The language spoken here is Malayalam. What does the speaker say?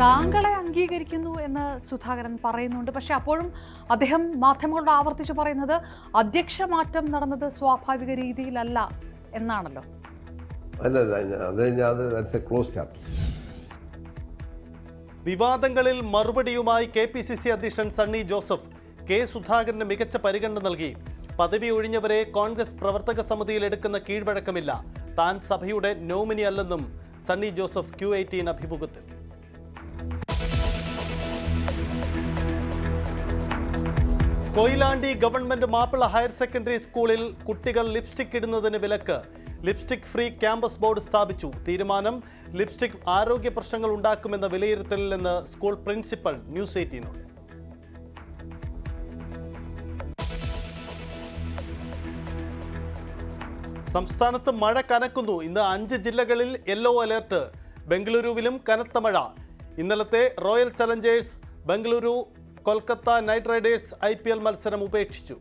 താങ്കളെ അംഗീകരിക്കുന്നു എന്ന് സുധാകരൻ പറയുന്നുണ്ട്. പക്ഷെ അപ്പോഴും അദ്ദേഹം മാധ്യമങ്ങളോട് ആവർത്തിച്ചു പറയുന്നത് അധ്യക്ഷ മാറ്റം നടന്നത് സ്വാഭാവിക രീതിയിലല്ല എന്നാണല്ലോ. വിവാദങ്ങളിൽ മറുപടിയുമായി KPCC അധ്യക്ഷൻ സണ്ണി ജോസഫ് കെ സുധാകരന് മികച്ച പരിഗണന നൽകി. പദവി ഒഴിഞ്ഞവരെ കോൺഗ്രസ് പ്രവർത്തക സമിതിയിൽ എടുക്കുന്ന കീഴ്വഴക്കമില്ല. താൻ സഭയുടെ നോമിനി അല്ലെന്നും സണ്ണി ജോസഫ് Q18 അഭിമുഖത്തിൽ. Koyilandy government Mappila higher secondary സ്കൂളിൽ കുട്ടികൾ ലിപ്സ്റ്റിക് ഇടുന്നതിന് വിലക്ക്. ലിപ്സ്റ്റിക് ഫ്രീ ക്യാമ്പസ് ബോർഡ് സ്ഥാപിച്ചു. തീരുമാനം ലിപ്സ്റ്റിക് ആരോഗ്യ പ്രശ്നങ്ങൾ ഉണ്ടാക്കുമെന്ന വിലയിരുത്തലിലെന്ന് സ്കൂൾ പ്രിൻസിപ്പൽ ന്യൂസ് 18നോട്. സംസ്ഥാനത്ത് മഴ കനക്കുന്നു. ഇന്ന് 5 ജില്ലകളിൽ യെല്ലോ അലേർട്ട്. ബംഗളൂരുവിലും കനത്ത മഴ. ഇന്നലത്തെ royal Challengers Bengaluru Kolkata night Riders IPL മത്സരം ഉപേക്ഷിച്ചു.